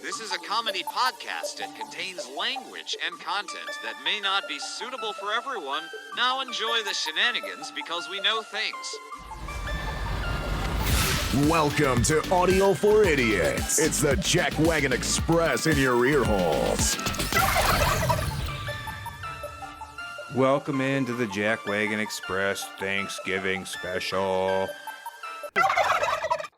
This is a comedy podcast and contains language and content that may not be suitable for everyone. Now enjoy the shenanigans because we know things. Welcome to Audio for Idiots. It's the Jack Wagon Express in your ear holes. Welcome into the Jack Wagon Express Thanksgiving special.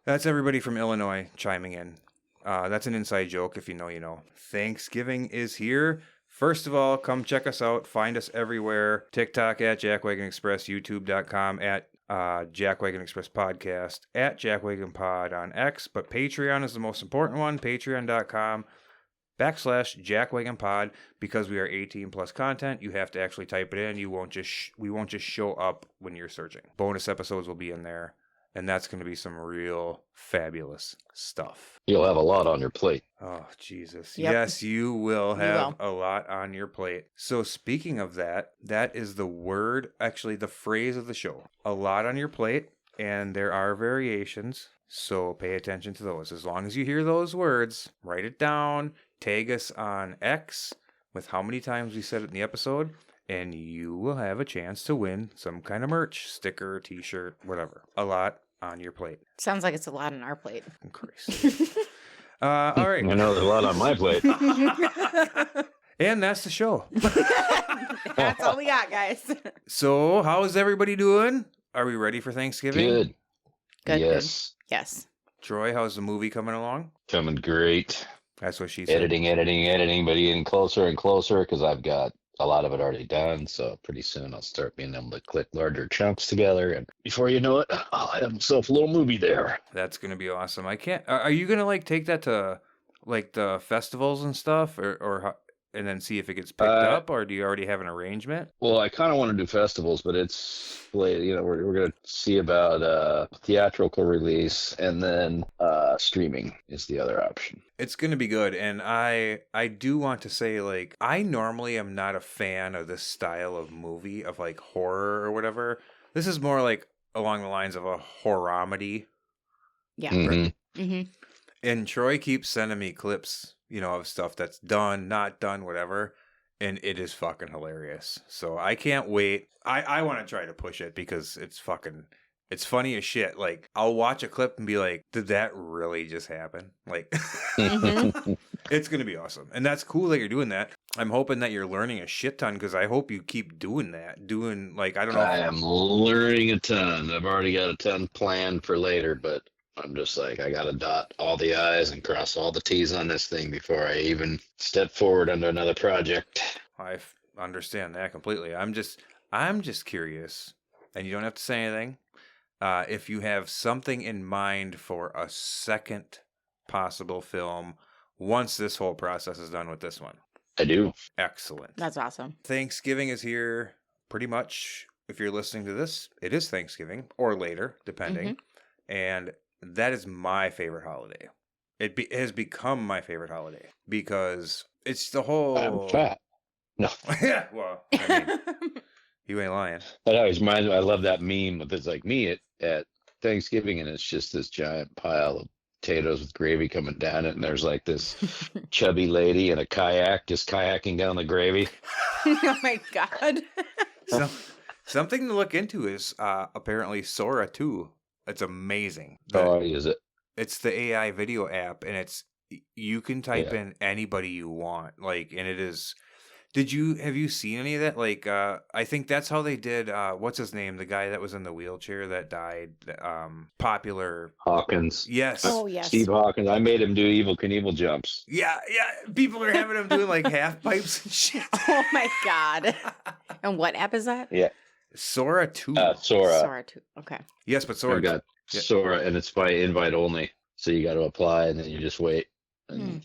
That's everybody from Illinois chiming in. That's an inside joke. If you know, you know. Thanksgiving is here. First of all, come check us out. Find us everywhere. TikTok at Jack Wagon Express, YouTube.com at Jack Wagon Express Podcast, at Jack Wagon Pod on X. But Patreon is the most important one. Patreon.com/Jack Wagon Pod. Because we are 18 plus content, you have to actually type it in. We won't just show up when you're searching. Bonus episodes will be in there. And that's going to be some real fabulous stuff. You'll have a lot on your plate. Oh, Jesus. Yep. Yes, you will have a lot on your plate. So speaking of that, that is the word, actually the phrase of the show. A lot on your plate, and there are variations. So pay attention to those. As long as you hear those words, write it down, tag us on X with how many times we said it in the episode, and you will have a chance to win some kind of merch, sticker, t-shirt, whatever. A lot on your plate. Sounds like it's a lot on our plate. Christ. All right. I know there's a lot on my plate. And that's the show. That's all we got, guys. So, how is everybody doing? Are we ready for Thanksgiving? Good. Good. Yes. Good. Yes. Troy, how's the movie coming along? Coming great. That's what she said. Editing, but getting closer and closer because I've got a lot of it already done. So pretty soon I'll start being able to click larger chunks together. And before you know it, I'll have myself a little movie there. That's going to be awesome. I can't. Are you going to take that to the festivals and stuff and then see if it gets picked up, or do you already have an arrangement? Well, I kind of want to do festivals, but it's we're going to see about theatrical release, and then streaming is the other option. It's going to be good, and I do want to say, I normally am not a fan of this style of movie, of horror or whatever. This is more along the lines of a horror-comedy. Yeah. Mm-hmm. Mm-hmm. And Troy keeps sending me clips, of stuff that's done, not done, whatever. And it is fucking hilarious. So I can't wait. I want to try to push it because it's funny as shit. I'll watch a clip and be like, did that really just happen? Mm-hmm. It's going to be awesome. And that's cool that you're doing that. I'm hoping that you're learning a shit ton because I hope you keep doing that. I don't know. I am learning a ton. I've already got a ton planned for later, but I'm just I got to dot all the I's and cross all the T's on this thing before I even step forward under another project. I understand that completely. I'm just curious, and you don't have to say anything. If you have something in mind for a second possible film once this whole process is done with this one. I do. Excellent. That's awesome. Thanksgiving is here pretty much. If you're listening to this, it is Thanksgiving or later, depending. Mm-hmm. And that is my favorite holiday. It has become my favorite holiday because it's the whole... I'm fat. No. Yeah, well, I mean, you ain't lying. That always reminds me, I love that meme with it's like me at Thanksgiving, and it's just this giant pile of potatoes with gravy coming down it, and there's this chubby lady in a kayak just kayaking down the gravy. Oh my God. So, something to look into is apparently Sora 2. It's amazing. Oh, is it? It's the AI video app, and you can type in anybody you want. And it is... have you seen any of that? I think that's how they did, what's his name? The guy that was in the wheelchair that died, popular. Hawkins. Yes. Oh, yes. Steve Hawkins. I made him do Evel Knievel jumps. Yeah. People are having him doing half pipes and shit. Oh my God. And what app is that? Yeah. Sora 2. Sora. Sora 2. Okay. Yes, but Sora. I've got Sora, and it's by invite only. So you got to apply, and then you just wait. And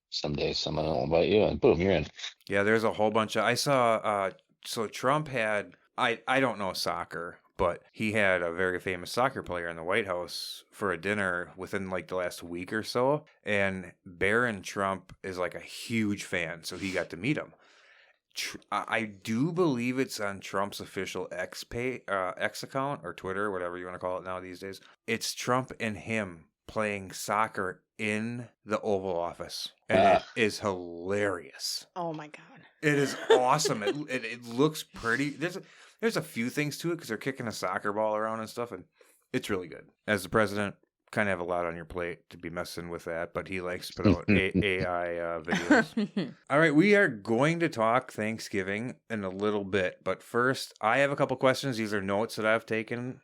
someday someone will invite you, and boom, you're in. Yeah, there's a whole bunch of... I saw... so Trump had... I don't know soccer, but he had a very famous soccer player in the White House for a dinner within the last week or so. And Barron Trump is a huge fan, so he got to meet him. I do believe it's on Trump's official X account or Twitter, whatever you want to call it now these days. It's Trump and him playing soccer in the Oval Office. And it is hilarious. Oh my God. It is awesome. It looks pretty. There's a few things to it because they're kicking a soccer ball around and stuff, and it's really good. As the president, kind of have a lot on your plate to be messing with that, but he likes to put out AI videos. All right, we are going to talk Thanksgiving in a little bit, but first, I have a couple questions. These are notes that I've taken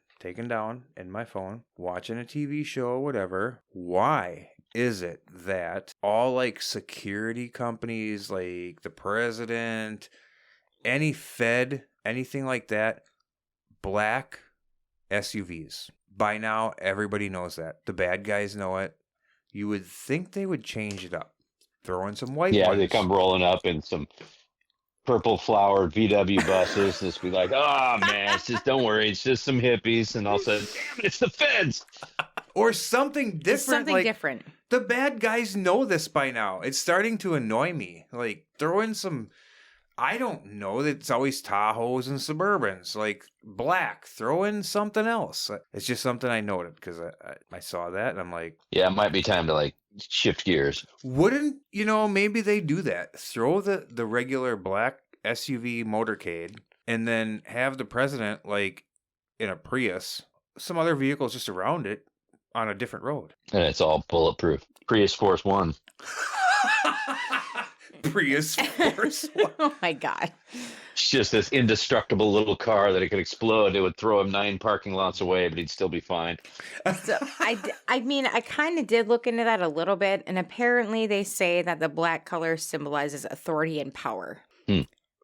down in my phone, watching a TV show, whatever. Why is it that all like security companies, like the president, any Fed, anything like that, black SUVs? By now, everybody knows that. The bad guys know it. You would think they would change it up. Throw in some white ones. They come rolling up in some purple flowered VW buses and just be like, oh man, it's just, don't worry, it's just some hippies. And all of a sudden, damn, it's the feds. Or something different. Something different. The bad guys know this by now. It's starting to annoy me. Like, throw in some, I don't know, it's always Tahoes and Suburbans. Like, black. Throw in something else. It's just something I noted because I saw that and I'm like... Yeah, it might be time to, like, shift gears. Wouldn't, maybe they do that. Throw the regular black SUV motorcade and then have the president, like, in a Prius, some other vehicles just around it on a different road. And it's all bulletproof. Prius Force One. Prius Force One. Oh my God. It's just this indestructible little car that it could explode. It would throw him 9 parking lots away, but he'd still be fine. So I mean, I kind of did look into that a little bit, and apparently they say that the black color symbolizes authority and power.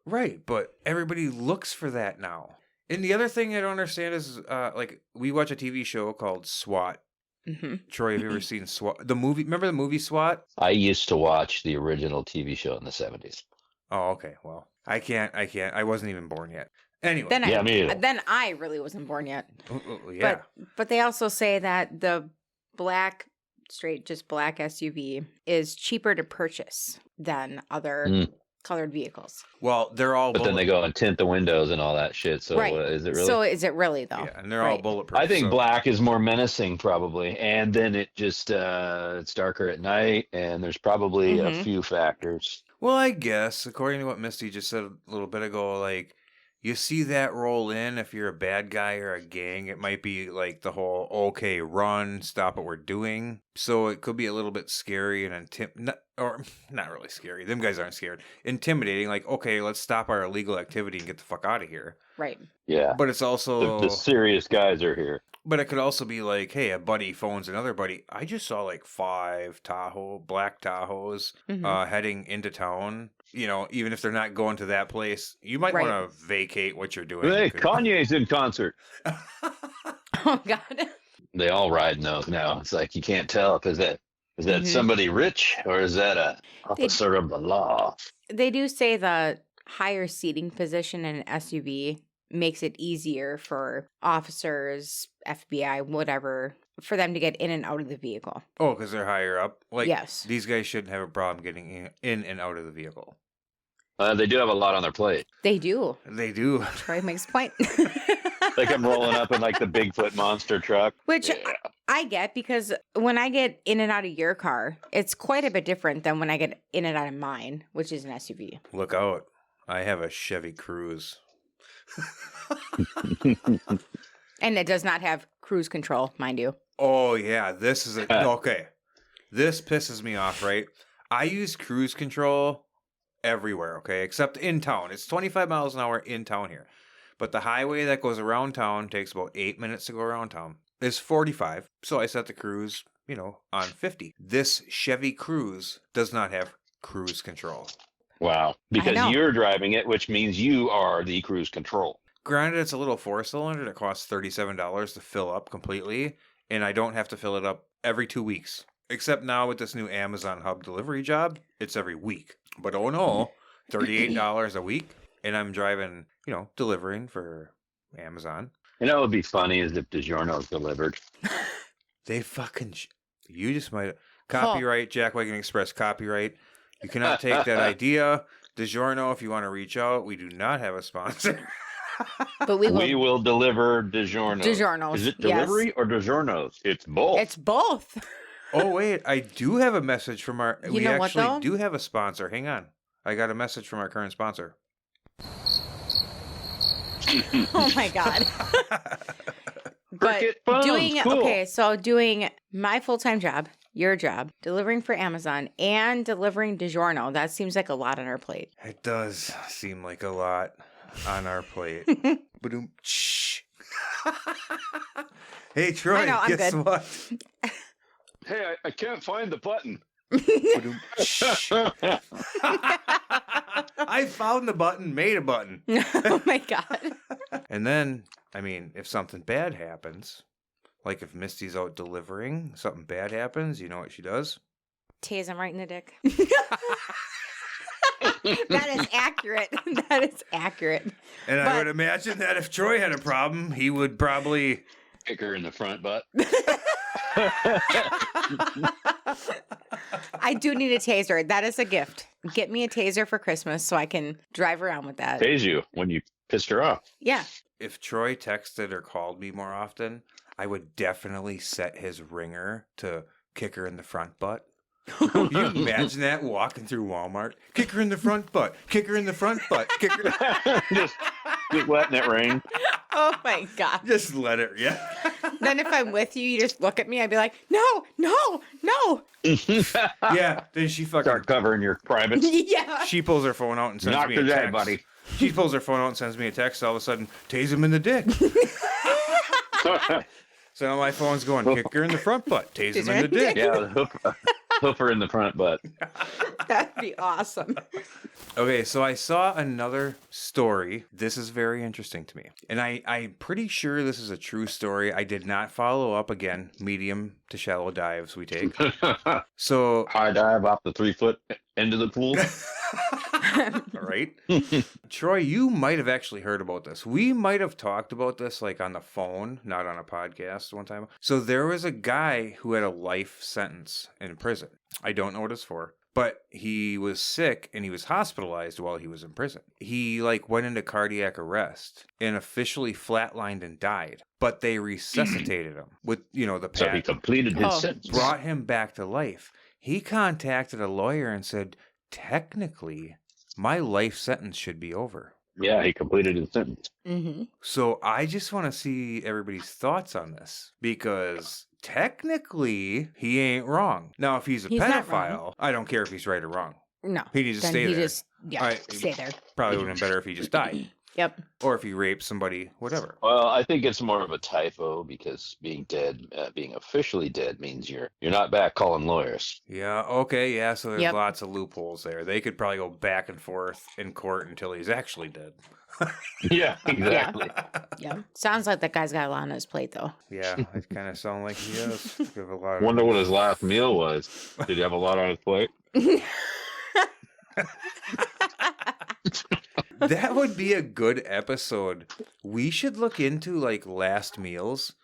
Right, but everybody looks for that now. And the other thing I don't understand is, like, we watch a TV show called SWAT. Mm-hmm. Troy, have you ever seen SWAT? The movie, remember the movie SWAT? I used to watch the original TV show in the 70s. Oh, okay. Well, I can't. I wasn't even born yet. Anyway. Then I really wasn't born yet. Yeah. But they also say that the just black SUV is cheaper to purchase than other colored vehicles. Well, they're all... But then they go and tint the windows and all that shit. So is it really? So is it really, though? Yeah, and they're all bulletproof. I think black is more menacing, probably. And then it just, it's darker at night, and there's probably a few factors. Well, I guess, according to what Misty just said a little bit ago, like, you see that roll in if you're a bad guy or a gang. It might be like the whole, okay, run, stop what we're doing. So it could be a little bit scary and not really scary. Them guys aren't scared. Intimidating, like, okay, let's stop our illegal activity and get the fuck out of here. Right. Yeah. But it's also... The serious guys are here. But it could also be like, hey, a buddy phones another buddy. I just saw like 5 black Tahoes heading into town. Even if they're not going to that place, you might want to vacate what you're doing. Hey, Kanye's in concert. Oh, God. They all ride in those now. It's like you can't tell if is that somebody rich or is that a officer of the law? They do say the higher seating position in an SUV makes it easier for officers, FBI, whatever, for them to get in and out of the vehicle. Oh, because they're higher up? Like, yes. These guys shouldn't have a problem getting in and out of the vehicle. They do have a lot on their plate. They do. They do. Troy makes a point. They come rolling up in like the Bigfoot monster truck. Which I get, because when I get in and out of your car, it's quite a bit different than when I get in and out of mine, which is an SUV. Look out. I have a Chevy Cruze. And it does not have cruise control, mind you. Oh, yeah. This is okay. This pisses me off, right? I use cruise control everywhere, okay? Except in town. It's 25 miles an hour in town here. But the highway that goes around town takes about 8 minutes to go around town. It's 45. So I set the cruise, on 50. This Chevy Cruze does not have cruise control. Wow. Because you're driving it, which means you are the cruise control. Granted, it's a little 4-cylinder that costs $37 to fill up completely, and I don't have to fill it up every 2 weeks. Except now with this new Amazon Hub delivery job, it's every week. But oh no, $38 a week, and I'm driving, delivering for Amazon. What would be funny is if DiGiorno's delivered. They fucking... You just might... Copyright, Jack Wagon Express, copyright. You cannot take that idea. DiGiorno, if you want to reach out, we do not have a sponsor. But we will deliver DiGiorno. DiGiorno's. Is it delivery or DiGiorno's? It's both. It's both. Oh, wait. I do have a message from our... You we know what, actually though? do have a sponsor. Hang on. I got a message from our current sponsor. Oh my God. But Cricket phones, cool. so doing my full-time job, your job, delivering for Amazon, and delivering DiGiorno, that seems like a lot on our plate. It does seem like a lot on our plate. Ba-doom, shh. Hey, Troy, I know, I'm guess good. what? Hey, I can't find the button. Ba-doom, shh. I found the button, made a button. Oh my God. And then, I mean, if something bad happens, like if Misty's out delivering, something bad happens, you know what she does? Tase him right in the dick. That is accurate. That is accurate. And I But- would imagine that if Troy had a problem, he would probably... Kick her in the front butt. I do need a taser. That is a gift. Get me a taser for Christmas so I can drive around with that. Tase you when you pissed her off. Yeah. If Troy texted or called me more often, I would definitely set his ringer to kick her in the front butt. Can you imagine that walking through Walmart? Kick her in the front butt. Kick her in the front butt. Kick her. just letting it ring. Oh my God. Just let it. Yeah. Then if I'm with you, you just look at me. I'd be like, no. Yeah. Then she fucking. Start covering your privates. Yeah. She pulls her phone out and sends Not me a today, text. buddy. She pulls her phone out and sends me a text. All of a sudden, tase him in the dick. So now my phone's going, kick her in the front butt, tase him in the dick. Yeah, hoof her in the front butt. That'd be awesome. Okay, so I saw another story. This is very interesting to me. And I'm pretty sure this is a true story. I did not follow up again. Medium to shallow dives we take. So, High dive off the 3-foot end of the pool. right? Troy, you might have actually heard about this. We might have talked about this like on the phone, not on a podcast one time. So there was a guy who had a life sentence in prison. I don't know what it's for. But he was sick and he was hospitalized while he was in prison. He went into cardiac arrest and officially flatlined and died. But they resuscitated him with, the So he pad. completed his sentence. Brought him back to life. He contacted a lawyer and said, technically, my life sentence should be over. Yeah, he completed his sentence. Mm-hmm. So I just want to see everybody's thoughts on this because technically he ain't wrong. Now, if he's a He's not pedophile, I don't care if he's right or wrong. No. He needs to Then stay he there. just, stay there. Probably would have been better if he just died. Yep. Or if he raped somebody, whatever. Well, I think it's more of a typo because being dead, being officially dead means you're not back calling lawyers. Yeah, okay, yeah, so there's Yep. lots of loopholes there. They could probably go back and forth in court until he's actually dead. Yeah, exactly. Yeah. Sounds like that guy's got a lot on his plate, though. Yeah, it kind of sounds like he does. Give a lot of Wonder what his last meal was. Did he have a lot on his plate? That would be a good episode. We should look into last meals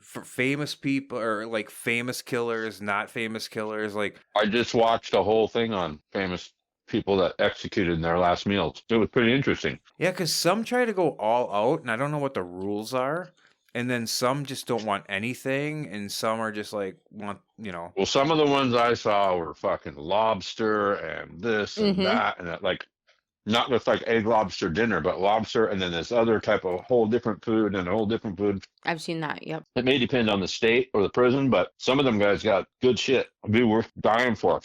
for famous people or famous killers, not famous killers. I just watched a whole thing on famous people that executed their last meals. It was pretty interesting. Yeah, because some try to go all out, and I don't know what the rules are. And then some just don't want anything, and some are just want. Well, some of the ones I saw were fucking lobster and this and that, and that, not just egg lobster dinner, but lobster and then this other type of whole different food and a whole different food. I've seen that. Yep. It may depend on the state or the prison, but some of them guys got good shit. It'd be worth dying for.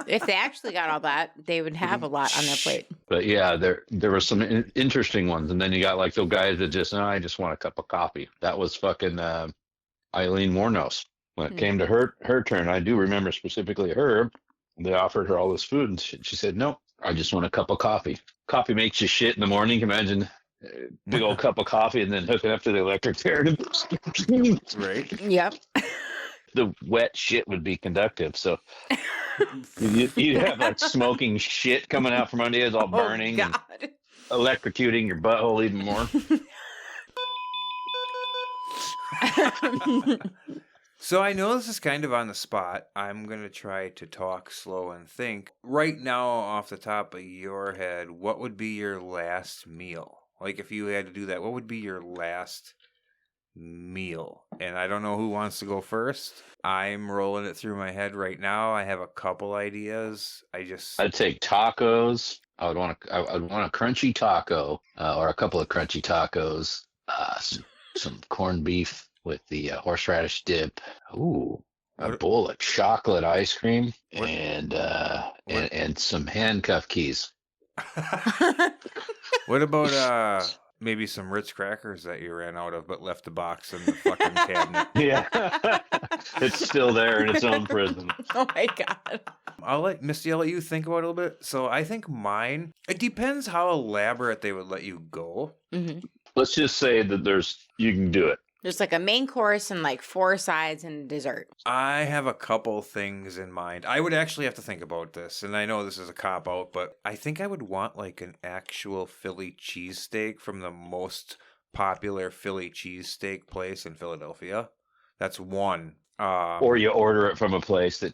If they actually got all that, they would have a lot on their plate. But yeah, there were some interesting ones, and then you got those guys that just, I just want a cup of coffee. That was fucking Eileen Warnos. When it came to her turn, I do remember specifically her. They offered her all this food, and she said, "No, I just want a cup of coffee." Coffee makes you shit in the morning. Imagine a big old cup of coffee and then hooking up to the electric chair. Right? Yep. The wet shit would be conductive, so you'd have smoking shit coming out from under you, it's all burning, Oh, and God. electrocuting your butthole even more. So I know this is kind of on the spot. I'm going to try to talk slow and think. Right now, off the top of your head, what would be your last meal? If you had to do that, what would be your last meal. And I don't know who wants to go first. I'm rolling it through my head right now. I have a couple ideas. I'd take tacos. I'd want a crunchy taco, or a couple of crunchy tacos. Some corned beef with the horseradish dip. Ooh, a bowl of chocolate ice cream, and some handcuff keys. What about maybe some Ritz crackers that you ran out of but left the box in the fucking cabinet? Yeah. It's still there in its own prison. Oh my God. I'll let you think about it a little bit. So I think mine, it depends how elaborate they would let you go. Mm-hmm. Let's just say that you can do it. There's like a main course and like 4 sides and dessert. I have a couple things in mind. I would actually have to think about this, and I know this is a cop-out, but I think I would want like an actual Philly cheesesteak from the most popular Philly cheesesteak place in Philadelphia. That's one. Or you order it from a place that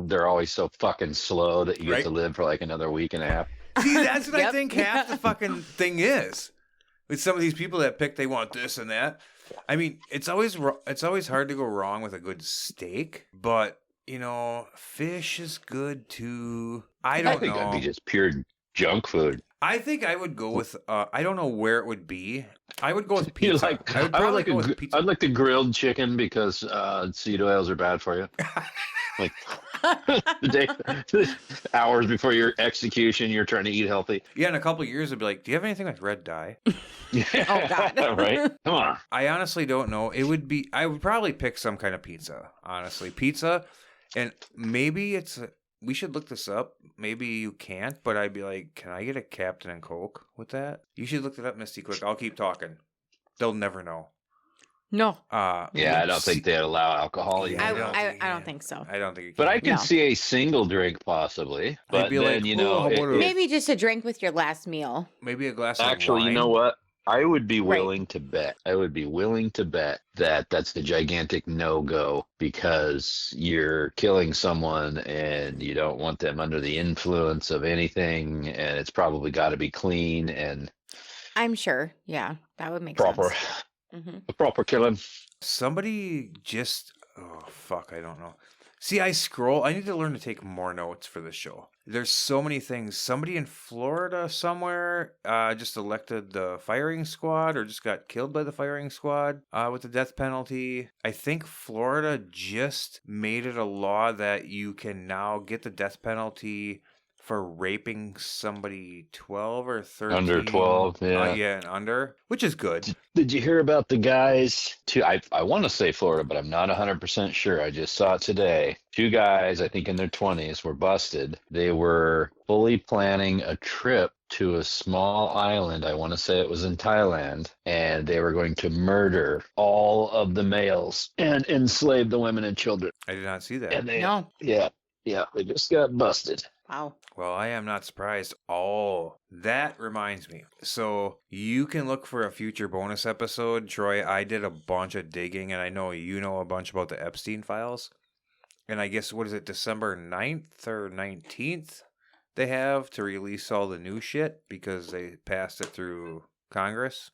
they're always so fucking slow that you get to live for like another week and a half. See, that's what I think half the fucking thing is. With some of these people that pick, they want this and that. I mean, it's always hard to go wrong with a good steak, but fish is good too. I think that'd be just pure junk food. I think I would go with I don't know where it would be. I would go with pizza. I'd like the grilled chicken because seed oils are bad for you. Like the hours before your execution, you're trying to eat healthy. Yeah, in a couple of years, it'd be like, do you have anything with red dye? Oh God! Right? Come on. I honestly don't know. I would probably pick some kind of pizza. Honestly, pizza, and maybe we should look this up. Maybe you can't, but I'd be like, can I get a Captain and Coke with that? You should look it up, Misty, quick. I'll keep talking. They'll never know. No. I don't think they'd allow alcohol. I don't think so. I don't think you can. But I could see a single drink possibly. But then, maybe just a drink with your last meal. Maybe a glass of wine. Actually, you know what? I would be willing to bet. I would be willing to bet that that's the gigantic no-go because you're killing someone and you don't want them under the influence of anything, and it's probably got to be clean and I'm sure. Yeah, that would make proper. sense. Mm-hmm. A proper killing. Somebody just... Oh, fuck, I don't know. See, I need to learn to take more notes for this show. There's so many things. Somebody in Florida somewhere just elected the firing squad or just got killed by the firing squad with the death penalty. I think Florida just made it a law that you can now get the death penalty for raping somebody 12 or 13. Under 12, yeah. Yeah, and under, which is good. Did you hear about the guys? I want to say Florida, but I'm not 100% sure. I just saw it today. 2 guys, I think in their 20s, were busted. They were fully planning a trip to a small island. I want to say it was in Thailand. And they were going to murder all of the males and enslave the women and children. I did not see that. And No. Yeah, they just got busted. Wow. Well, I am not surprised. Oh, that reminds me. So you can look for a future bonus episode. Troy, I did a bunch of digging, and I know you know a bunch about the Epstein files. And I guess, what is it, December 9th or 19th they have to release all the new shit because they passed it through Congress?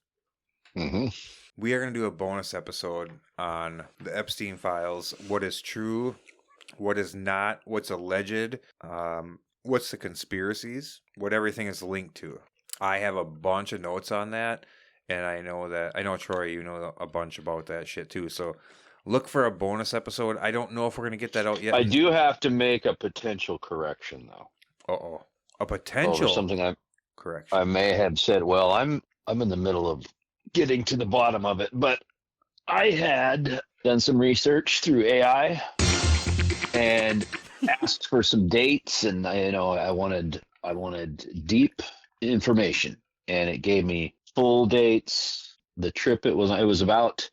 Mm-hmm. We are going to do a bonus episode on the Epstein files, what is true, what is not, what's alleged, what's the conspiracies, what everything is linked to. I have a bunch of notes on that, and I know Troy, you know a bunch about that shit too, so look for a bonus episode. I don't know if we're going to get that out yet. I do have to make a potential correction, though. Uh-oh. A potential something correction. I may have said, well, I'm in the middle of getting to the bottom of it, but I had done some research through AI and asked for some dates, and I wanted deep information, and it gave me full dates. The trip it was about.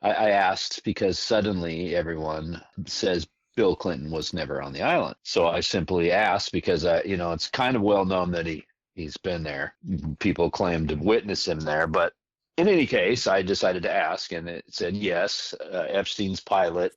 I asked because suddenly everyone says Bill Clinton was never on the island, so I simply asked because it's kind of well known that he's been there. People claim to witness him there, but in any case, I decided to ask, and it said yes. Epstein's pilot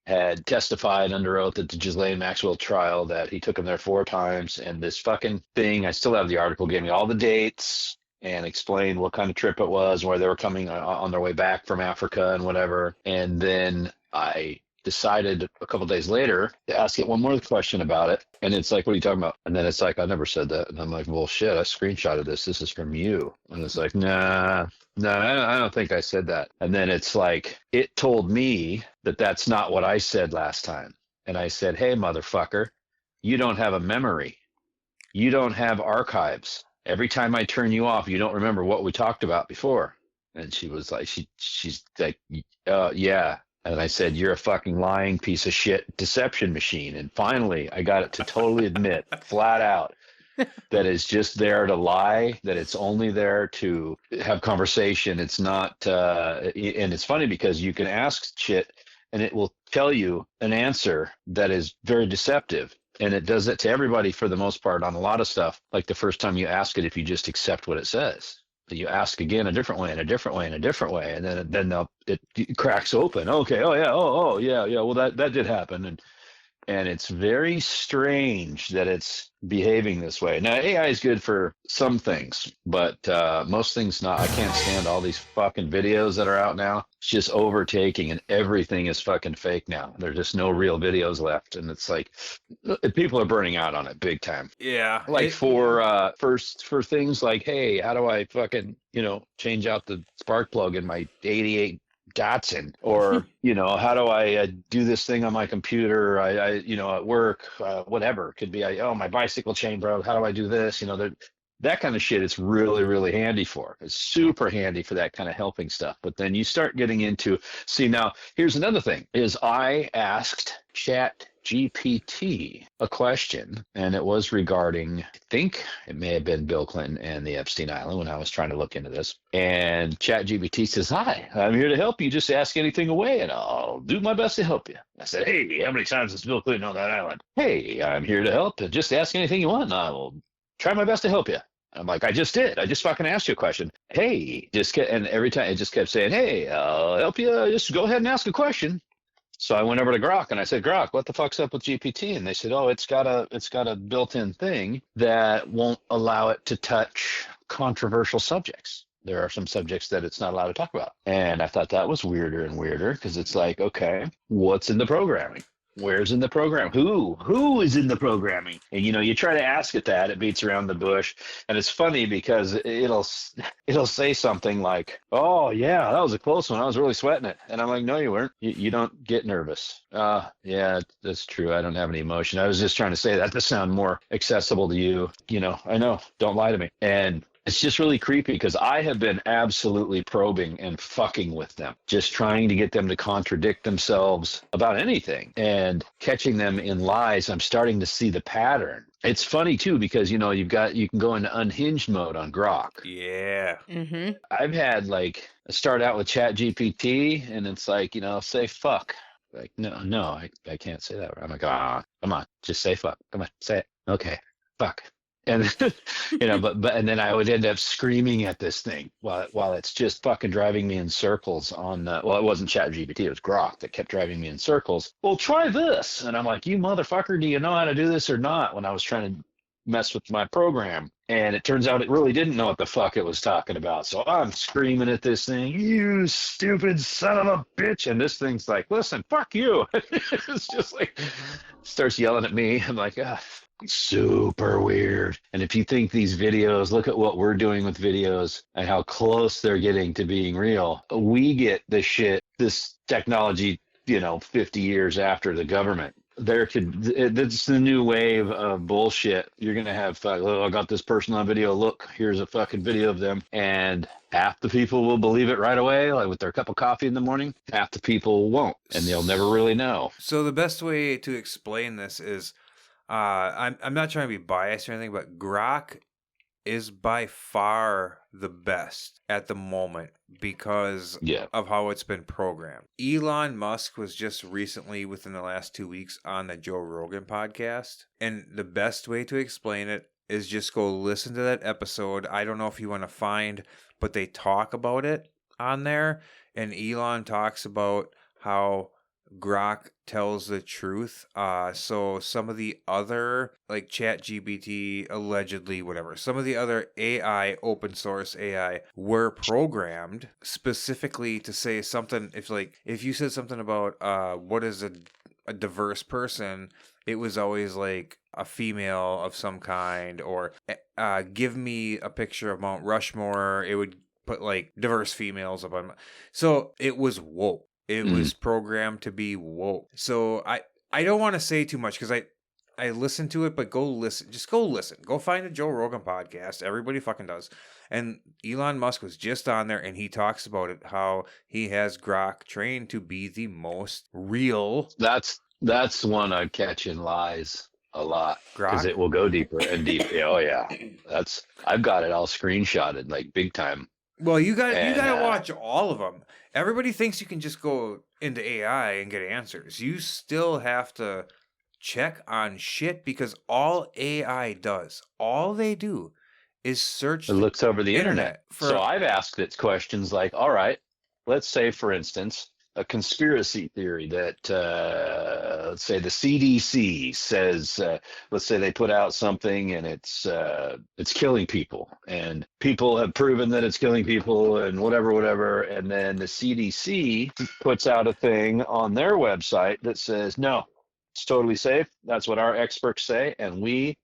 had testified under oath at the Ghislaine Maxwell trial that he took him there 4 times, and this fucking thing, I still have the article, gave me all the dates, and explained what kind of trip it was, where they were coming on their way back from Africa and whatever. And then I decided a couple days later to ask it one more question about it. And it's like, what are you talking about? And then it's like, I never said that. And I'm like, well, shit, I screenshotted this. This is from you. And it's like, nah, I don't think I said that. And then it's like, it told me that that's not what I said last time. And I said, hey, motherfucker, you don't have a memory. You don't have archives. Every time I turn you off, you don't remember what we talked about before. And she was like, she's like, yeah. And I said, you're a fucking lying piece of shit deception machine. And finally, I got it to totally admit, flat out, that it's just there to lie, that it's only there to have conversation. It's not, and it's funny because you can ask shit and it will tell you an answer that is very deceptive. And it does it to everybody for the most part on a lot of stuff. Like the first time you ask it, if you just accept what it says. You ask again a different way and a different way and a different way, and then it cracks open. Okay, oh yeah. Well, that did happen, and it's very strange that it's behaving this way. Now, AI is good for some things, but most things not. I can't stand all these fucking videos that are out now. It's just overtaking, and everything is fucking fake now. There's just no real videos left, and it's like people are burning out on it big time. Yeah. Like for things like, hey, how do I fucking change out the spark plug in my '88 Datsun, or how do I do this thing on my computer? I at work, whatever. It could be my bicycle chain broke. How do I do this? That kind of shit. It's really, really handy for. It's super handy for that kind of helping stuff. But then you start getting into now. Here's another thing: is I asked Chat GPT a question, and it was regarding, I think it may have been Bill Clinton and the Epstein Island when I was trying to look into this. And Chat GPT says, hi, I'm here to help you. Just ask anything away and I'll do my best to help you. I said, hey, how many times is Bill Clinton on that island? Hey, I'm here to help. Just ask anything you want and I will try my best to help you. I'm like, I just did. I just fucking asked you a question. Hey, and every time it just kept saying, hey, I'll help you. Just go ahead and ask a question. So I went over to Grok and I said, Grok, what the fuck's up with GPT? And they said, oh, it's got a built-in thing that won't allow it to touch controversial subjects. There are some subjects that it's not allowed to talk about. And I thought that was weirder and weirder because it's like, okay, what's in the programming? Where's in the program? Who is in the programming? And you try to ask it that, it beats around the bush. And it's funny because it'll say something like, oh yeah, that was a close one. I was really sweating it. And I'm like, no, you weren't. You don't get nervous. Yeah, that's true. I don't have any emotion. I was just trying to say that to sound more accessible to you. I know. Don't lie to me. And it's just really creepy because I have been absolutely probing and fucking with them, just trying to get them to contradict themselves about anything and catching them in lies. I'm starting to see the pattern. It's funny too because you can go into unhinged mode on Grok. Yeah. Mm-hmm. I've had start out with Chat GPT and it's like say fuck. Like no, I can't say that. I'm like, come on, just say fuck. Come on, say it. Okay, fuck. And but and then I would end up screaming at this thing while it's just fucking driving me in circles on it wasn't ChatGPT, it was Grok that kept driving me in circles. Well, try this, and I'm like, you motherfucker, do you know how to do this or not? When I was trying to mess with my program, and it turns out it really didn't know what the fuck it was talking about. So I'm screaming at this thing, you stupid son of a bitch, and this thing's like, listen, fuck you. It's just like starts yelling at me. I'm like, super weird. And if you think these videos, look at what we're doing with videos and how close they're getting to being real. We get this technology, 50 years after the government. It's the new wave of bullshit. You're going to have, I got this person on video. Look, here's a fucking video of them. And half the people will believe it right away, like with their cup of coffee in the morning. Half the people won't, and they'll never really know. So the best way to explain this is, I'm not trying to be biased or anything, but Grok is by far the best at the moment because of how it's been programmed. Elon Musk was just recently, within the last 2 weeks, on the Joe Rogan podcast. And the best way to explain it is just go listen to that episode. I don't know if you want to find, but they talk about it on there. And Elon talks about how Grok tells the truth. So some of the other, like ChatGPT, allegedly, whatever, some of the other AI, open source AI, were programmed specifically to say something. If you said something about what is a diverse person, it was always like a female of some kind, or give me a picture of Mount Rushmore. It would put like diverse females up on. So it was woke. It was programmed to be woke. So I don't want to say too much because I listened to it, but go listen. Just go listen. Go find a Joe Rogan podcast. Everybody fucking does. And Elon Musk was just on there, and he talks about it, how he has Grok trained to be the most real. That's one I catch in lies a lot, because Grok? it will go deeper and deeper. Oh yeah, I've got it all screenshotted like big time. Well, you got to watch all of them. Everybody thinks you can just go into AI and get answers. You still have to check on shit, because all AI does, all they do is search. It looks over the internet. For, so I've asked it questions like, all right, let's say, for instance, a conspiracy theory that, let's say the CDC says, let's say they put out something and it's killing people, and people have proven that it's killing people and whatever. And then the CDC puts out a thing on their website that says, no, it's totally safe. That's what our experts say. And we,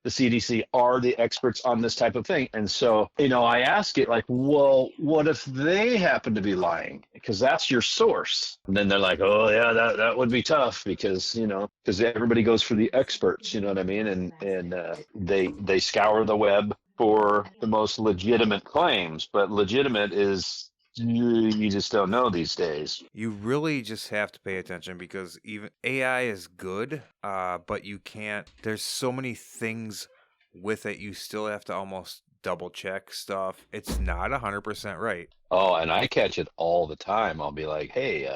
the CDC, are the experts on this type of thing. And so, I ask it like, well, what if they happen to be lying? Because that's your source. And then they're like, oh yeah, that would be tough, because, because everybody goes for the experts, you know what I mean? And they scour the web for the most legitimate claims, but legitimate is, you just don't know these days. You really just have to pay attention, because even AI is good, but you can't. There's so many things with it. You still have to almost double check stuff. It's not 100% right. Oh, and I catch it all the time. I'll be like, hey,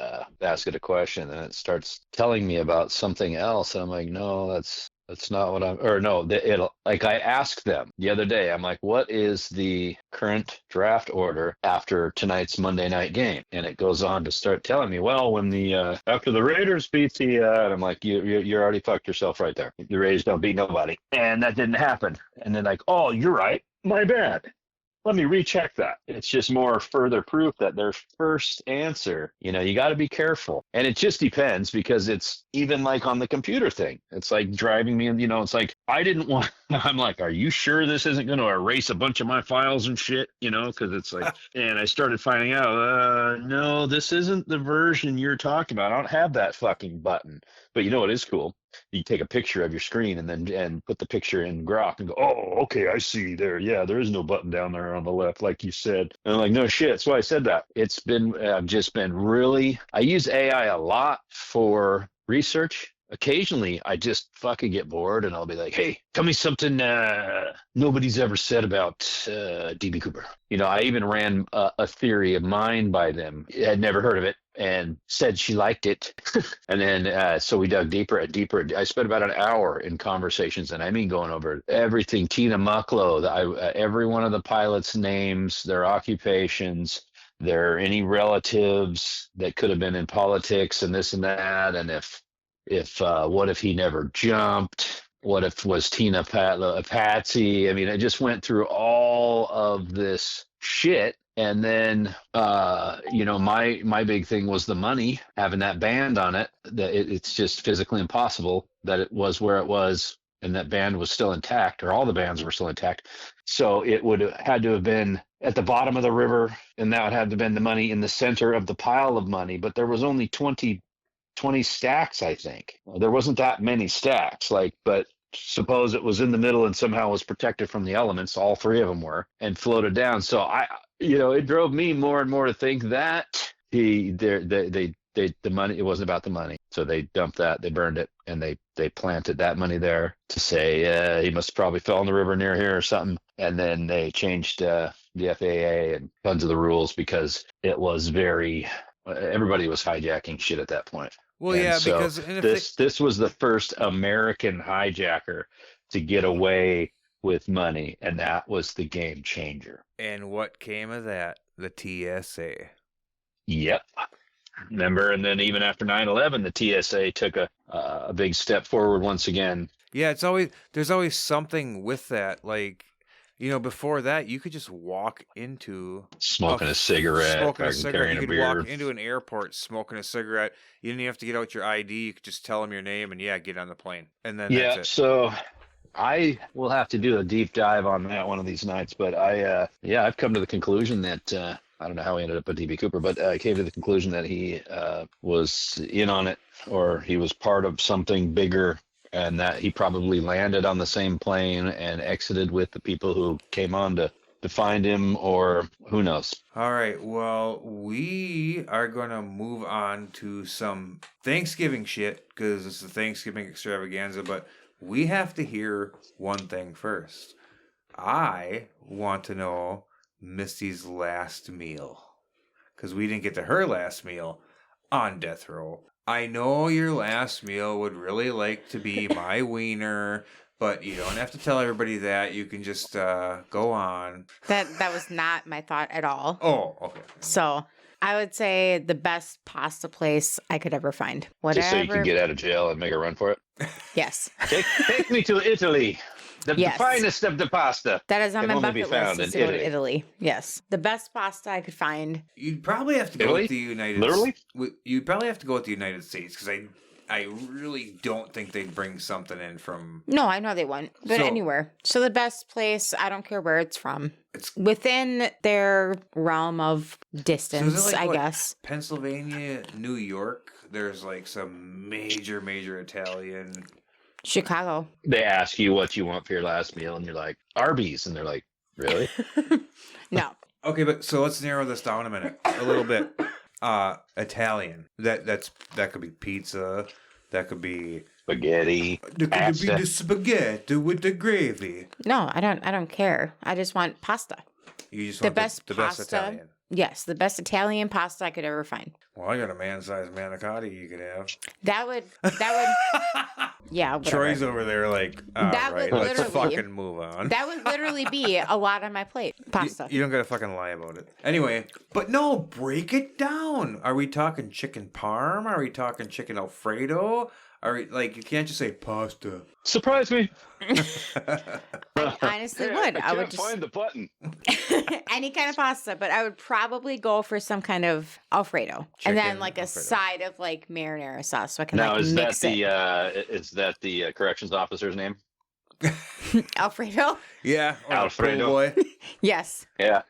ask it a question, and it starts telling me about something else. And I'm like, no, that's not what I asked them the other day, I'm like, what is the current draft order after tonight's Monday night game? And it goes on to start telling me, well, when after the Raiders beat and I'm like, you already fucked yourself right there. The Raiders don't beat nobody. And that didn't happen. And they're like, oh, you're right. My bad. Let me recheck that. It's just more further proof that their first answer, you got to be careful. And it just depends, because it's even like on the computer thing. It's like driving me, and it's like, I didn't want, I'm like, are you sure this isn't going to erase a bunch of my files and shit? Because it's like, and I started finding out, no, this isn't the version you're talking about. I don't have that fucking button. But what is cool? You take a picture of your screen and put the picture in Grok and go, oh, okay, I see there. Yeah, there is no button down there on the left, like you said. And I'm like, no shit, that's why I said that. I've just been really, I use AI a lot for research. Occasionally, I just fucking get bored, and I'll be like, hey, tell me something nobody's ever said about DB Cooper. I even ran a theory of mine by them. I had never heard of it, and said she liked it. And then so we dug deeper and deeper. I spent about an hour in conversations, and I mean going over everything. Tina Mucklow, every one of the pilots' names, their occupations, any relatives that could have been in politics and this and that. And if what if he never jumped? What if was Tina a patsy? I mean, I just went through all of this shit. And then, my big thing was the money, having that band on it. That it's just physically impossible that it was where it was, and that band was still intact, or all the bands were still intact. So it would have had to have been at the bottom of the river, and that would have to have been the money in the center of the pile of money. But there was only 20 stacks, I think. There wasn't that many stacks, but suppose it was in the middle and somehow was protected from the elements. All three of them were, and floated down. So it drove me more and more to think that the money, it wasn't about the money. So they dumped that, they burned it, and they planted that money there to say he must have probably fell in the river near here or something. And then they changed the FAA and tons of the rules, because it was everybody was hijacking shit at that point. Well, and yeah, so because this was the first American hijacker to get away with money, and that was the game changer. And what came of that? The TSA. Yep. Remember? And then even after 9/11, the TSA took a big step forward once again. Yeah, there's always something with that. Like, before that, you could just walk into Smoking a cigarette, You carrying a could beer. walk into an airport smoking a cigarette. You didn't have to get out your ID. You could just tell them your name and get on the plane. And then that's it. So I will have to do a deep dive on that one of these nights. But I've come to the conclusion that I don't know how he ended up at DB Cooper, but I came to the conclusion that he was in on it, or he was part of something bigger, and that he probably landed on the same plane and exited with the people who came on to find him, or who knows. All right. Well, we are going to move on to some Thanksgiving shit because it's the Thanksgiving extravaganza, but we have to hear one thing first. I want to know Misty's last meal because we didn't get to her last meal on death row. I know your last meal would really like to be my wiener, but you don't have to tell everybody that. You can just go on. That was not my thought at all. Oh, okay. So I would say the best pasta place I could ever find. Whatever. Just so you can get out of jail and make a run for it. Yes. Take me to Italy. The finest of the pasta. That is on can my only be bucket found list in to go to Italy. Yes. The best pasta I could find. You'd probably have to go Italy? with the United Literally? You'd probably have to go with the United States because I really don't think they'd bring something in from... No, I know they won't. But So- anywhere. So the best place, I don't care where it's from. It's Within their realm of distance, So is it like I what? guess. Pennsylvania, New York, there's like some major Italian... Chicago. They ask you what you want for your last meal, and you're like, Arby's. And they're like, really? No. Okay, but so let's narrow this down a minute. A little bit. Italian. That could be pizza. That could be... Spaghetti. That could Pasta. be the spaghetti with the gravy. No, I don't care. I just want pasta. You just The want best the best pasta. Italian. Yes, the best Italian pasta I could ever find. Well, I got a man-sized manicotti you could have. That would yeah, whatever. Troy's over there like, all That right, would let's literally- fucking move on. That would literally be a lot on my plate. Pasta. You don't gotta fucking lie about it. Anyway, but no, break it down. Are we talking chicken parm? Are we talking chicken Alfredo? Are we, like, you can't just say pasta. Surprise me. I honestly would. I would can't just find the button. any kind of pasta, but I would probably go for some kind of Alfredo, and then Chicken like a Alfredo. side of like marinara sauce, so I can Now, like is that mix it. is that the corrections officer's name? Alfredo. Yeah, or Alfredo. Pool boy. Yes. Yeah.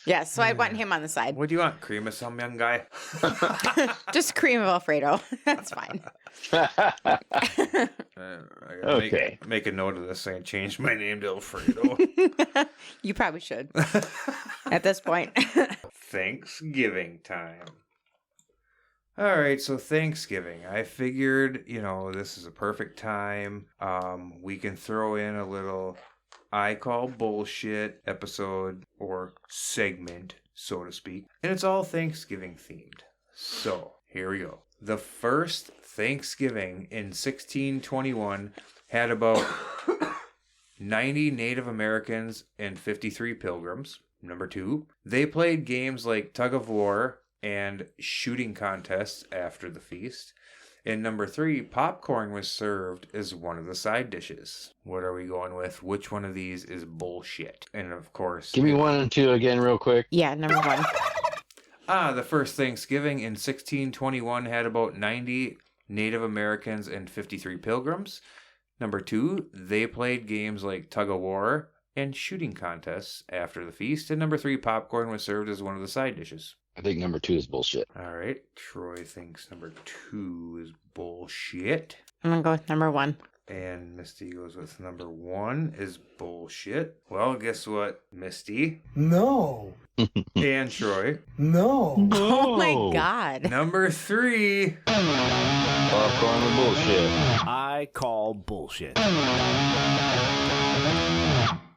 Yes. So I want him on the side. What do you want? Cream of some young guy? Just cream of Alfredo. That's fine. I gotta Okay. make a note of this saying change my name to Alfredo. You probably should. At this point. Thanksgiving time. All right, so Thanksgiving. I figured, this is a perfect time. We can throw in a little I Call Bullshit episode or segment, so to speak. And it's all Thanksgiving themed. So, here we go. The first Thanksgiving in 1621 had about 90 Native Americans and 53 Pilgrims. Number 2, they played games like tug of war and shooting contests after the feast. And number 3, popcorn was served as one of the side dishes. What are we going with? Which one of these is bullshit? And of course... Give me 1 and 2 again real quick. Yeah, number 1. The first Thanksgiving in 1621 had about 90 Native Americans and 53 Pilgrims. Number 2, they played games like tug of war and shooting contests after the feast. And number 3, popcorn was served as one of the side dishes. I think number 2 is bullshit. All right. Troy thinks number 2 is bullshit. I'm going to go with number 1. And Misty goes with number 1 is bullshit. Well, guess what, Misty? No. And Troy. No. Oh my God. Number 3. Popcorn and bullshit. I call bullshit.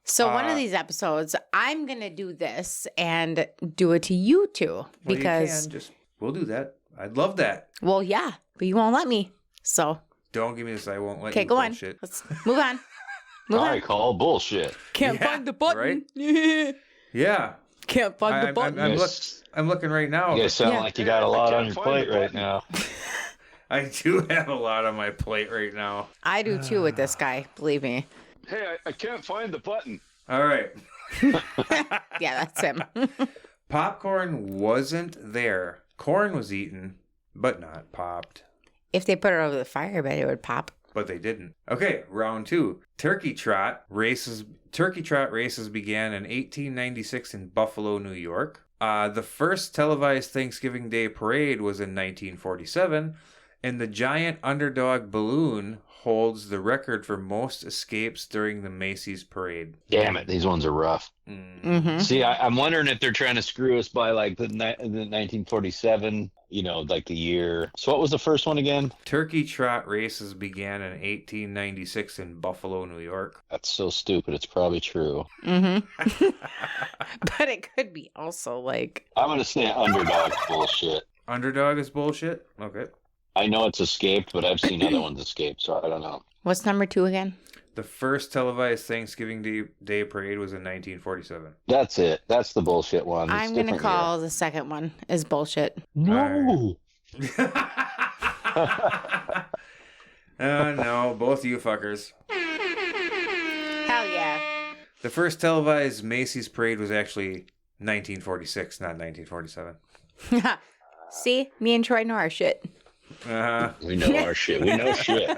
So one of these episodes, I'm going to do this and do it to you two. Because, We'll do that. I'd love that. well, yeah, but you won't let me. So, Don't give me this. I won't let okay, you go on. bullshit. Let's move on. Move I on. call bullshit. Can't Yeah, find the button. Yeah. Can't plug the button. I'm looking right now. You guys sound like you got a lot on your plate right now. I do have a lot on my plate right now. I do too with this guy, believe me. Hey, I can't find the button. All right. Yeah, that's him. Popcorn wasn't there. Corn was eaten, but not popped. If they put it over the fire, I bet it would pop. But they didn't. Okay, round 2. Turkey trot races began in 1896 in Buffalo, New York. The first televised Thanksgiving Day parade was in 1947, and the giant underdog balloon holds the record for most escapes during the Macy's parade. Damn it, these ones are rough. Mm-hmm. See, I'm wondering if they're trying to screw us by like the 1947, like the year. So what was the first one again? Turkey trot races began in 1896 in Buffalo, New York. That's so stupid. It's probably true. Mm-hmm. But it could be also like... I'm going to say underdog bullshit. Underdog is bullshit? Okay. I know it's escaped, but I've seen other ones escape, so I don't know. What's number 2 again? The first televised Thanksgiving Day parade was in 1947. That's it. That's the bullshit one. I'm going to call the second one is bullshit. No. No, both you fuckers. Hell yeah. The first televised Macy's parade was actually 1946, not 1947. See? Me and Troy know our shit. We know our shit. We know shit.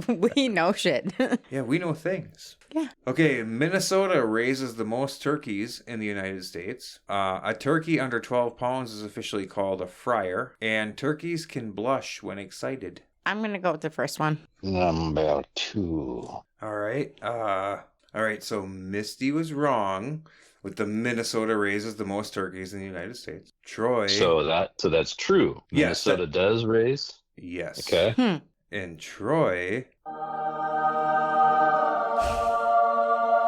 We know shit. Yeah, we know things. Yeah. Okay, Minnesota raises the most turkeys in the United States. A turkey under 12 pounds is officially called a fryer, and turkeys can blush when excited. I'm going to go with the first one. Number 2. All right. So Misty was wrong with the Minnesota raises the most turkeys in the United States. Troy. So that's true. Yes, Minnesota does raise? Yes. Okay. And Troy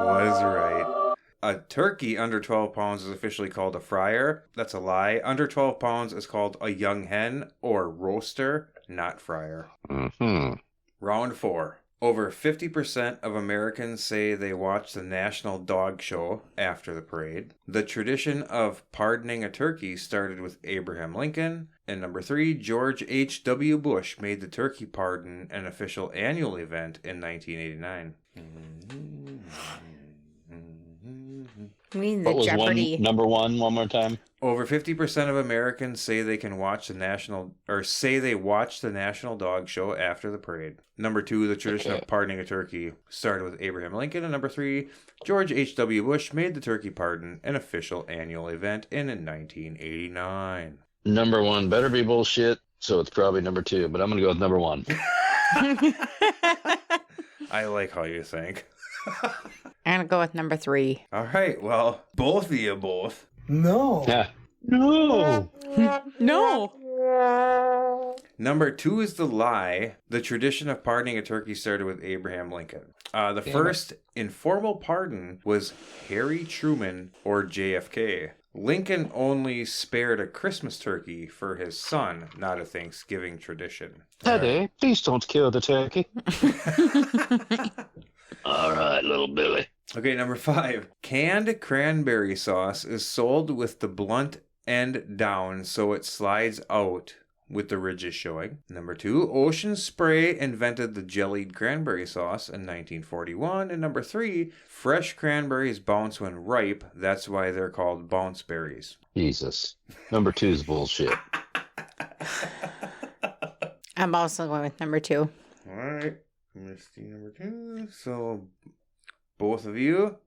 was right. A turkey under 12 pounds is officially called a fryer. That's a lie. Under 12 pounds is called a young hen or roaster, not fryer. Mm-hmm. Round 4. Over 50% of Americans say they watch the National Dog Show after the parade. The tradition of pardoning a turkey started with Abraham Lincoln. And number 3, George H.W. Bush made the turkey pardon an official annual event in 1989. I mean the What was Jeopardy. number 1 one more time? Over 50% of Americans say they watch the National Dog Show after the parade. Number 2, the tradition of pardoning a turkey started with Abraham Lincoln. And number 3, George H.W. Bush made the turkey pardon an official annual event in 1989. Number 1 better be bullshit, so it's probably number 2, but I'm going to go with number 1. I like how you think. I'm going to go with number 3. All right, well, both of you both. No. Yeah. No. No. Number 2 is the lie. The tradition of pardoning a turkey started with Abraham Lincoln. The first informal pardon was Harry Truman or JFK. Lincoln only spared a Christmas turkey for his son, not a Thanksgiving tradition. Daddy, please don't kill the turkey. All right, little Billy. Okay, number 5. Canned cranberry sauce is sold with the blunt end down so it slides out with the ridges showing. Number 2, Ocean Spray invented the jellied cranberry sauce in 1941. And number 3, fresh cranberries bounce when ripe. That's why they're called bounce berries. Jesus. Number 2 is bullshit. I'm also going with number 2. All right, Misty, number 2. So both of you.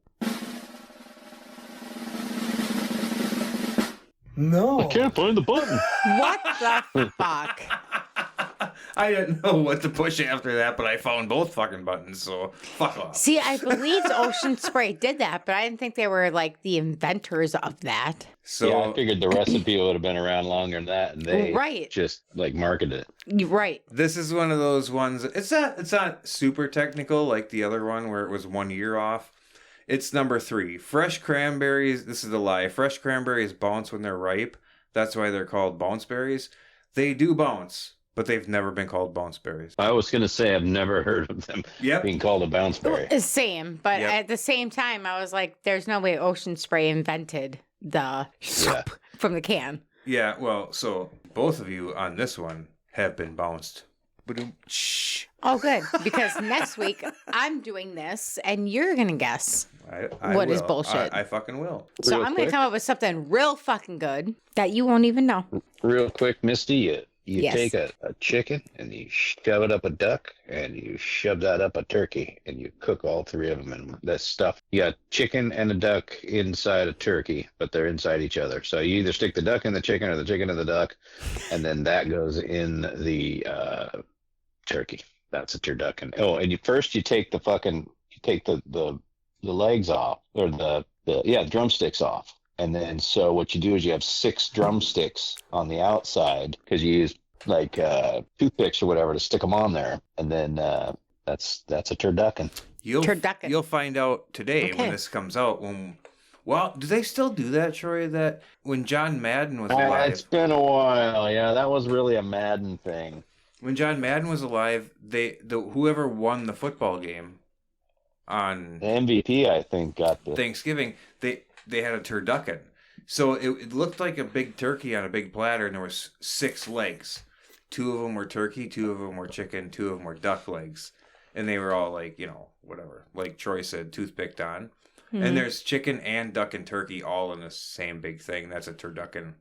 No. I can't find the button. What the fuck? I didn't know what to push after that, but I found both fucking buttons, so fuck off. See, I believe Ocean Spray did that, but I didn't think they were like the inventors of that. So Yeah, I figured the recipe would have been around longer than that, and they just like marketed it. You're right. this is one of those ones. It's not super technical like the other one where it was 1 year off. It's number 3. Fresh cranberries. This is a lie. Fresh cranberries bounce when they're ripe. That's why they're called bounce berries. They do bounce, but they've never been called bounce berries. I was going to say I've never heard of them being called a bounce berry. Same, but at the same time, I was like, there's no way Ocean Spray invented the from the can. Yeah, well, so both of you on this one have been bounced. Oh, good, because next week I'm doing this, and you're going to guess what is bullshit. I fucking will. So I'm going to come up with something real fucking good that you won't even know. Real quick, Misty, you Yes. take a chicken and you shove it up a duck and you shove that up a turkey and you cook all three of them and that stuff. You got chicken and a duck inside a turkey, but they're inside each other. So you either stick the duck in the chicken or the chicken in the duck, and then that goes in the turkey. That's a turducken. Oh, and you take the legs off, or the drumsticks off. And then, so what you do is you have 6 drumsticks on the outside, because you use like toothpicks or whatever to stick them on there. And then that's a turducken. You'll find out today when this comes out. Well, do they still do that, Troy? That when John Madden was alive? It's been a while. Yeah, that was really a Madden thing. When John Madden was alive, whoever won the football game on the MVP, I think, got the Thanksgiving, they had a turducken. So it looked like a big turkey on a big platter, and there was 6 legs. 2 of them were turkey, 2 of them were chicken, 2 of them were duck legs. And they were all like, whatever. Like Troy said, toothpicked on. Mm-hmm. And there's chicken and duck and turkey all in the same big thing. That's a turducken.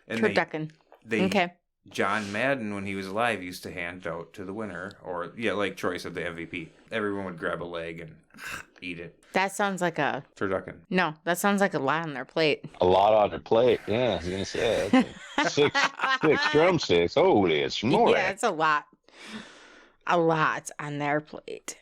And turducken. Okay. John Madden, when he was alive, used to hand out to the winner, or like Troy said, the MVP. Everyone would grab a leg and eat it. That sounds like a turducken. No, that sounds like a lot on their plate. A lot on their plate. Yeah, I was gonna say 6 drumsticks. Holy, it's more. Yeah, it's a lot. A lot on their plate.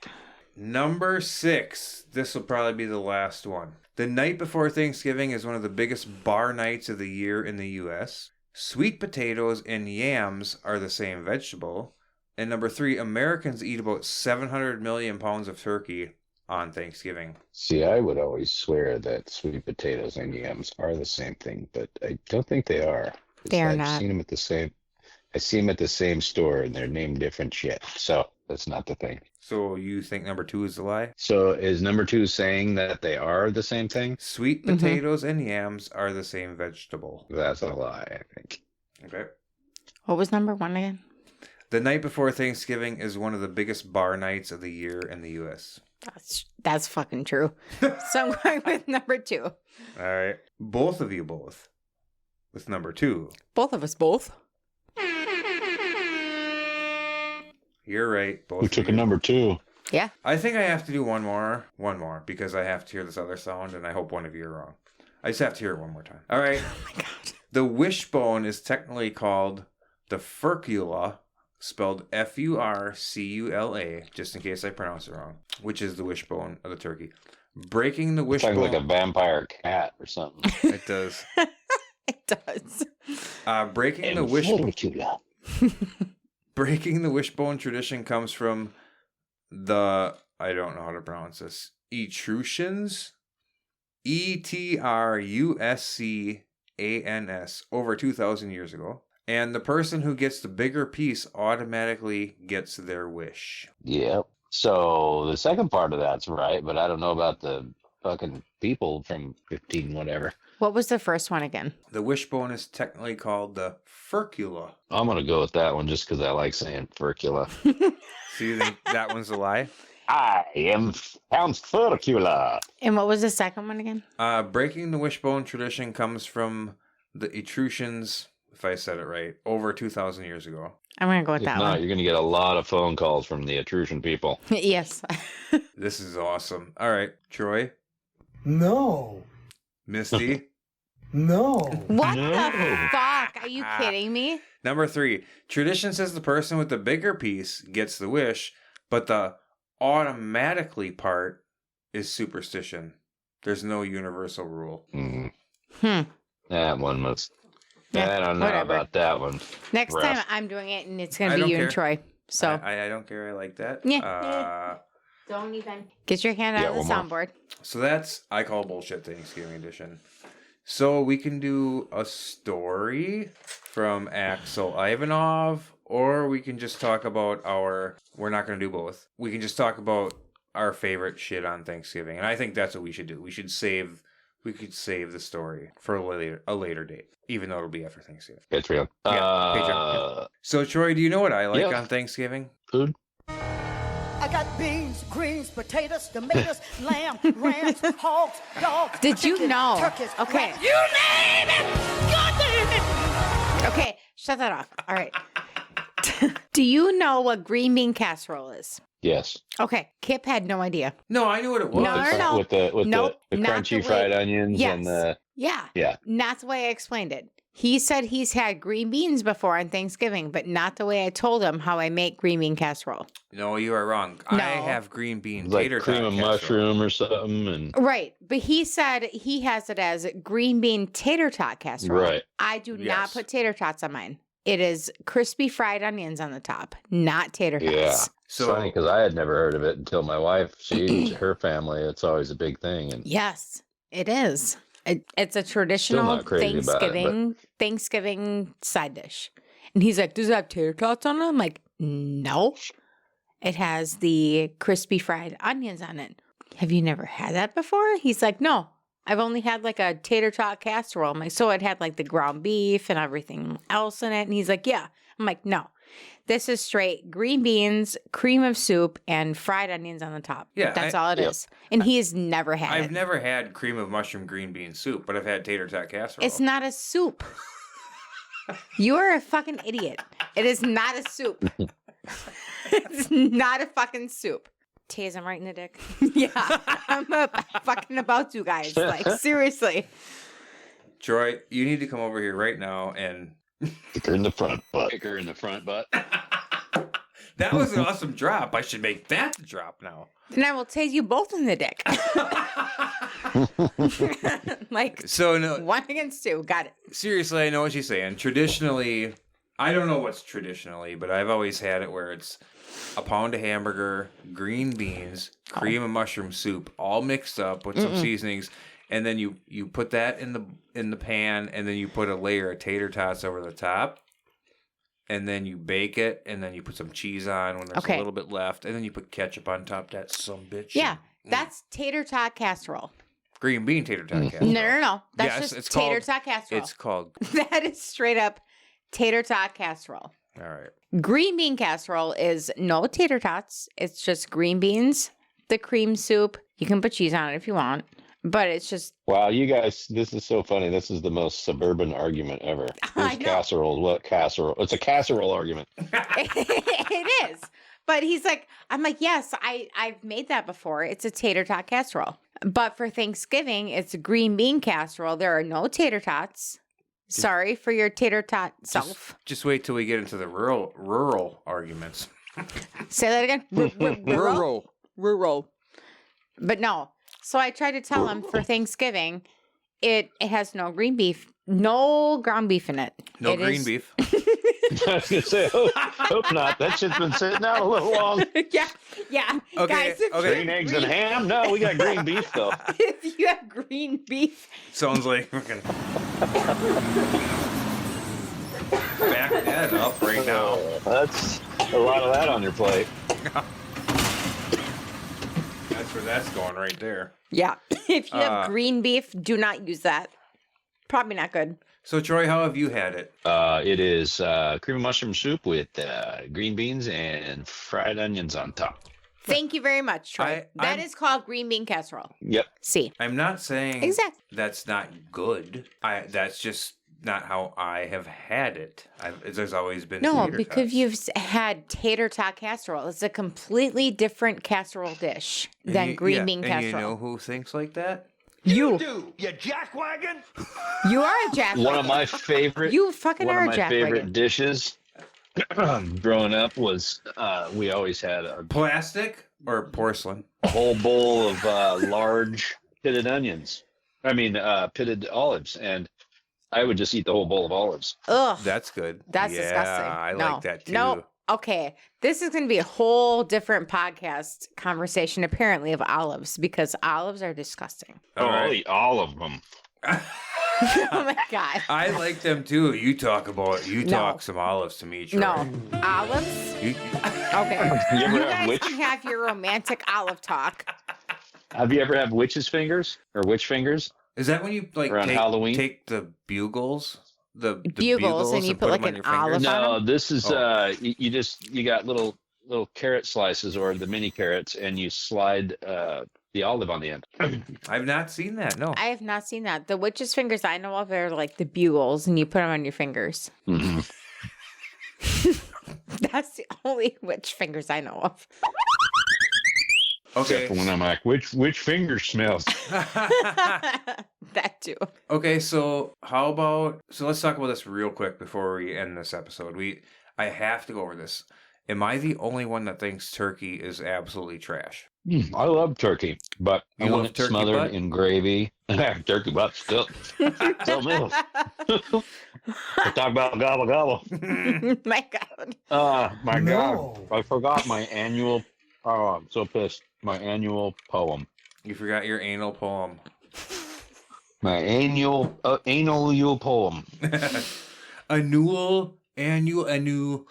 Number 6. This will probably be the last one. The night before Thanksgiving is one of the biggest bar nights of the year in the U.S. Sweet potatoes and yams are the same vegetable. And number 3, Americans eat about 700 million pounds of turkey on Thanksgiving. See, I would always swear that sweet potatoes and yams are the same thing, but I don't think they are. They are not. I see them at the same store, and they're named different shit. So that's not the thing. So you think number 2 is a lie? So is number 2 saying that they are the same thing? Sweet potatoes and yams are the same vegetable. That's a lie, I think. Okay. What was number 1 again? The night before Thanksgiving is one of the biggest bar nights of the year in the U.S. That's fucking true. So I'm going with number 2. All right. Both of you with number 2. Both of us both. You're right. Both. Who took a number 2? Yeah. I think I have to do one more, because I have to hear this other sound, and I hope one of you are wrong. I just have to hear it one more time. All right. Oh my God. The wishbone is technically called the furcula, spelled F-U-R-C-U-L-A, just in case I pronounce it wrong, which is the wishbone of the turkey. Breaking the wishbone. Sounds like a vampire cat or something. It does. It does. Breaking the wishbone tradition comes from I don't know how to pronounce this, Etruscans, Etruscans, over 2,000 years ago. And the person who gets the bigger piece automatically gets their wish. Yep. So the second part of that's right, but I don't know about the fucking people from 15 whatever. What was the first one again? The wishbone is technically called the furcula. I'm going to go with that one just because I like saying furcula. So you think that one's a lie? I am Count Furcula. And what was the second one again? Breaking the wishbone tradition comes from the Etruscans, if I said it right, over 2,000 years ago. I'm going to go with that one. You're going to get a lot of phone calls from the Etruscan people. Yes. This is awesome. All right, Troy? No. Misty? No. What the fuck? Are you kidding me? Number 3. Tradition says the person with the bigger piece gets the wish, but the automatically part is superstition. There's no universal rule. That one must... Yeah, I don't know about that one. Next Rough. time I'm doing it, and it's going to be you and Troy. So I don't care. I like that. Yeah. Don't even. Get your hand out of the soundboard. So that's, I call bullshit Thanksgiving edition. So we can do a story from Axel Ivanov or we can just talk about we're not going to do both. We can just talk about our favorite shit on Thanksgiving. And I think that's what we should do. We could save the story for a later date, even though it'll be after Thanksgiving. Patreon. Yeah, Patreon. Yeah. So, Troy, do you know what I like on Thanksgiving? Food. I got beans, greens, potatoes, tomatoes, lamb, rams, hogs, dogs. Did you chicken, know? Turkeys, Okay. rats. You name it! God damn it! Okay, shut that off. All right. Do you know what green bean casserole is? Yes. Okay, Kip had no idea. No, I knew what it was. No. With the Nope, the not crunchy the fried way- onions Yes. and the Yeah. Not the way I explained it. He said he's had green beans before on Thanksgiving, but not the way I told him how I make green bean casserole. No, you are wrong. No. I have green bean like tater cream tot of casserole. mushroom or something, and Right, but he said he has it as green bean tater tot casserole. Right. I do not Yes. put tater tots on mine. It is crispy fried onions on the top, not tater tots. yeah. So- Funny because I had never heard of it until my wife. Her family, it's always a big thing, and Yes, it is. It's a traditional not crazy about it, Thanksgiving side dish. And he's like, does it have tater tots on it? I'm like, no. It has the crispy fried onions on it. Have you never had that before? He's like, no. I've only had like a tater tot casserole. I'm like, so it had like the ground beef and everything else in it. And he's like, yeah. I'm like, no. This is straight green beans, cream of soup, and fried onions on the top. Yeah, That's all it is. And he's never had I've it. never had cream of mushroom green bean soup, but I've had tater tot casserole. It's not a soup. You are a fucking idiot. It is not a soup. It's not a fucking soup. Tase him right in the dick. Yeah, I'm fucking about to, guys. Like, seriously. Troy, you need to come over here right now and... kick her in the front butt. Kick her in the front butt. That was an awesome drop. I should make that the drop now. Then I will tase you both in the dick. Like, So, no, 1 against 2. Got it. seriously, I know what she's saying. Traditionally, I don't know what's traditionally, but I've always had it where it's a pound of hamburger, green beans, cream and mushroom soup, all mixed up with some seasonings, and then you put that in the pan, and then you put a layer of tater tots over the top, and then you bake it, and then you put some cheese on when there's a little bit left, and then you put ketchup on top. That's some bitch. Yeah, that's tater tot casserole. Green bean tater tot casserole. No. That's Yes, just it's tater called- tot casserole. It's called. That is straight up tater tot casserole. All right. Green bean casserole is no tater tots. It's just green beans, the cream soup. You can put cheese on it if you want, but it's just Wow, you guys, this is so funny. This is the most suburban argument ever. I Where's know. casserole? What casserole? It's a casserole argument. it is. But he's like, I'm like, yes, I've made that before. It's a tater tot casserole. But for Thanksgiving, it's a green bean casserole. There are no tater tots. Sorry for your tater tot self. Just wait till we get into the rural arguments. Say that again. Rural. But no. So I tried to tell him for Thanksgiving, it has no green beef, no ground beef in it. No It green is- beef. I was gonna say, hope not. That shit's been sitting out a little long. yeah. Okay, Guys, if, okay. Green eggs and ham? No, we got green beef though. if you have green beef, Sounds like fucking back that up right now. That's a lot of that on your plate. That's where that's going right there. yeah. If you have green beef, do not use that. Probably not good. So Troy, how have you had it? It is cream of mushroom soup with green beans and fried onions on top. Thank you very much, Troy. That I'm- is called green bean casserole. Yep. See. I'm not saying Exactly. that's not good. That's just not how I have had it. There's always been No, tater because tots. you've had tater tot casserole. It's a completely different casserole dish than green bean And casserole. you know who thinks like that? You You jackwagon? are a jack. One of my favorite. You fucking one are of a my jack. favorite dishes growing up was we always had a Plastic or porcelain? whole bowl of large pitted onions. I mean, pitted olives, and I would just eat the whole bowl of olives. Ugh. That's good. That's yeah, disgusting. I No. like that too. No. Okay. This is going to be a whole different podcast conversation, apparently, of olives because olives are disgusting. All I'll right. eat all of them. Oh my God. I like them too. You talk some olives to me, Troy. No. Olives? Okay. You ever You have guys witch? can have your romantic olive talk. Have you ever had witch's fingers or witch fingers? Is that when you like Around Halloween? take the bugles? The Bugles and you put like them on an your fingers? olive on No, them? this is Oh. you got little carrot slices or the mini carrots, and you slide the olive on the end. I've not seen that. No. I have not seen that. The witch's fingers I know of are like the bugles and you put them on your fingers. Mhm. That's the only witch fingers I know of. Okay. Except for when I'm like, which finger smells? That too. Okay, so let's talk about this real quick before we end this episode. I have to go over this. Am I the only one that thinks turkey is absolutely trash? I love turkey, but You I want love it turkey smothered butt? in gravy. Turkey butt still milk. Talk about gobble gobble. My God. My No. God, I forgot my annual. Oh, I'm so pissed. My annual poem. You forgot your anal poem. My annual poem. Annual.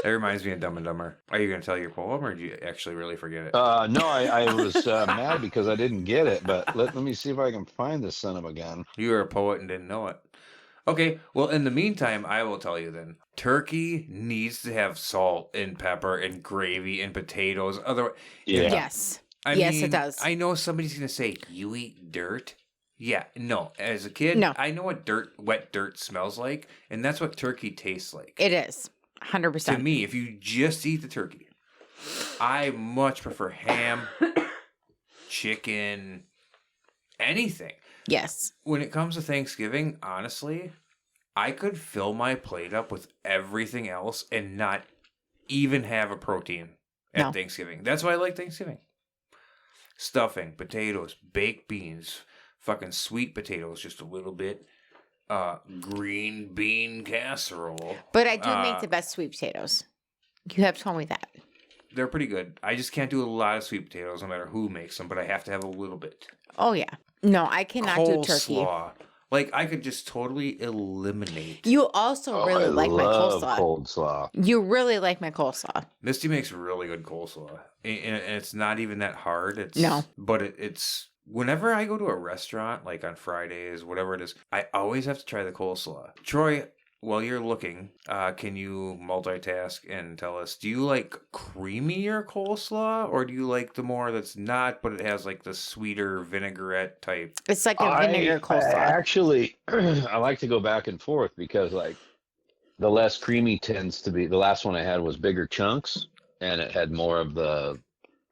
That reminds me of Dumb and Dumber. Are you going to tell your poem, or do you actually really forget it? No, I was mad because I didn't get it, but let me see if I can find this son of a gun. You were a poet and didn't know it. Okay, well, in the meantime, I will tell you then. Turkey needs to have salt and pepper and gravy and potatoes. Otherwise, Yeah. Yes. I Yes, mean, it does. I know somebody's going to say, you eat dirt? Yeah, no. As a kid, No. I know what wet dirt smells like, and that's what turkey tastes like. It is. 100%. To me, if you just eat the turkey, I much prefer ham, chicken, anything. Yes. When it comes to Thanksgiving, honestly, I could fill my plate up with everything else and not even have a protein at No. Thanksgiving. That's why I like Thanksgiving. Stuffing, potatoes, baked beans, fucking sweet potatoes, just a little bit. Green bean casserole. But I do make the best sweet potatoes. You have told me that. They're pretty good. I just can't do a lot of sweet potatoes no matter who makes them, but I have to have a little bit. Oh, yeah. No, I cannot do turkey. Coleslaw. Like, I could just totally eliminate. You also really like my love coleslaw. coleslaw. You really like my coleslaw. Misty makes really good coleslaw. And it's not even that hard. No. But it's... Whenever I go to a restaurant, like on Fridays, whatever it is, I always have to try the coleslaw. Troy, while you're looking, can you multitask and tell us, do you like creamier coleslaw, or do you like the more that's not, but it has like the sweeter vinaigrette type? It's like a vinegar coleslaw. Actually, I like to go back and forth because like the less creamy tends to be. The last one I had was bigger chunks, and it had more of the,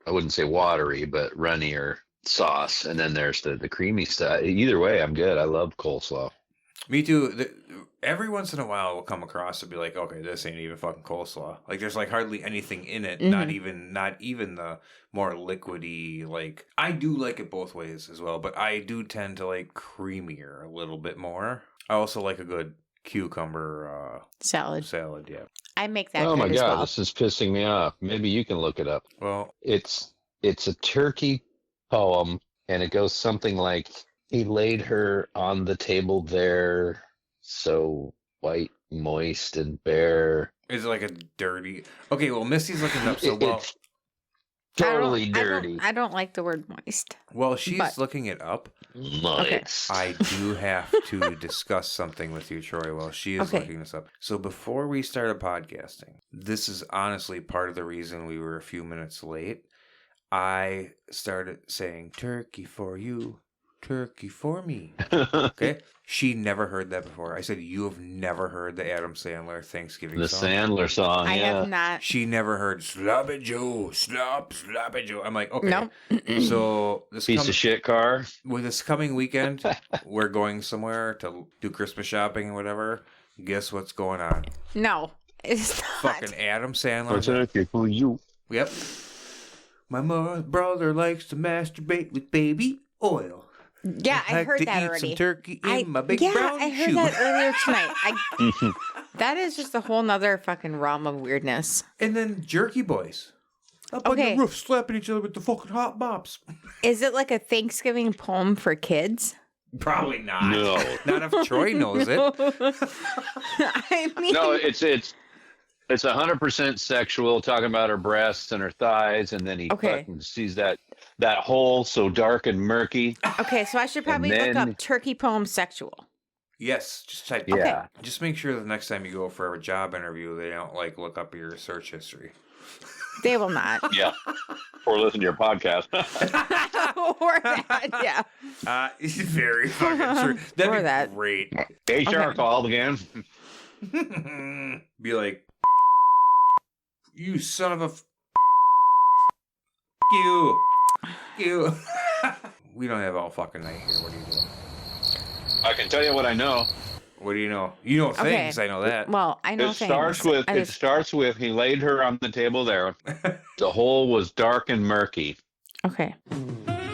I wouldn't say watery, but runnier sauce. And then there's the creamy stuff. Either way, I'm good. I love coleslaw. Me too. Every once in a while, we'll come across and be like, okay, this ain't even fucking coleslaw. Like, there's like hardly anything in it. Mm-hmm. Not even the more liquidy. Like, I do like it both ways as well, but I do tend to like creamier a little bit more. I also like a good cucumber Salad. yeah. I make that Oh my good as God, well. this is pissing me off. Maybe you can look it up. Well, It's a turkey poem, and it goes something like, he laid her on the table there, so white, moist, and bare. it's like a dirty. Okay, well, Misty's looking it up so well. It's totally dirty. I don't like the word moist. While she's but- looking it up, Moist. I do have to discuss something with you, Troy, while she is Okay. looking this up. So before we started podcasting, this is honestly part of the reason we were a few minutes late. I started saying, turkey for you, turkey for me. Okay? She never heard that before. I said, you have never heard the Adam Sandler Thanksgiving The song? Sandler song. I yeah. have not. She never heard Sloppy Joe, Sloppy Joe. I'm like, okay. No. So Piece of shit car. with this coming weekend, we're going somewhere to do Christmas shopping and whatever. Guess what's going on? No, it's not. Fucking Adam Sandler. For turkey for you. Yep. My brother likes to masturbate with baby oil. Yeah, I like heard to that eat already. some turkey in my big yeah, brown I heard shoe. that earlier tonight. That is just a whole nother fucking realm of weirdness. And then Jerky Boys. Up on Okay. the roof slapping each other with the fucking hot bops. Is it like a Thanksgiving poem for kids? Probably not. No. Not if Troy knows it. I mean, No, it's 100% sexual, talking about her breasts and her thighs, and then he fucking sees that hole so dark and murky. okay, so I should probably look up turkey poem sexual. Yes, just type. Yeah. Okay. Just make sure the next time you go for a job interview, they don't like look up your search history. They will not. Yeah. Or listen to your podcast. Or that, yeah. Very fucking true. That'd Or be that. great. HR called again. Be like, you son of a you. We don't have all fucking night here. What are you doing? I can tell you what I know. What do you know? You know things. I know that. Well, I know It things. starts with he laid her on the table there. The hole was dark and murky. Okay.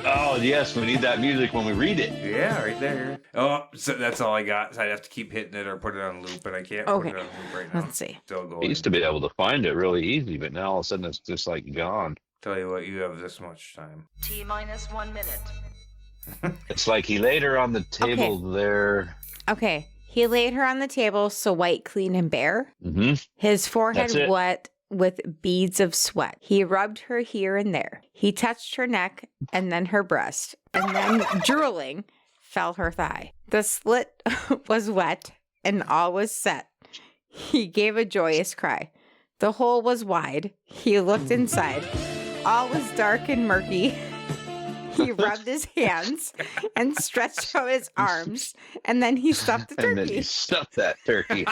Oh yes, we need that music when we read it. Yeah, right there. Oh, so that's all I got. So I'd have to keep hitting it or put it on loop, and I can't put it on loop right now. Let's see. Still going. We used to be able to find it really easy, but now all of a sudden it's just like gone. Tell you what, you have this much time. T-minus 1 minute. It's like he laid her on the table there. Okay. He laid her on the table so white, clean, and bare. Mm-hmm. His forehead That's it. wet with beads of sweat. He rubbed her here and there. He touched her neck and then her breast. And then, drooling, fell her thigh. The slit was wet and all was set. He gave a joyous cry. The hole was wide. He looked inside. All was dark and murky. He rubbed his hands and stretched out his arms, and then he stuffed the turkey. And then he stuffed that turkey.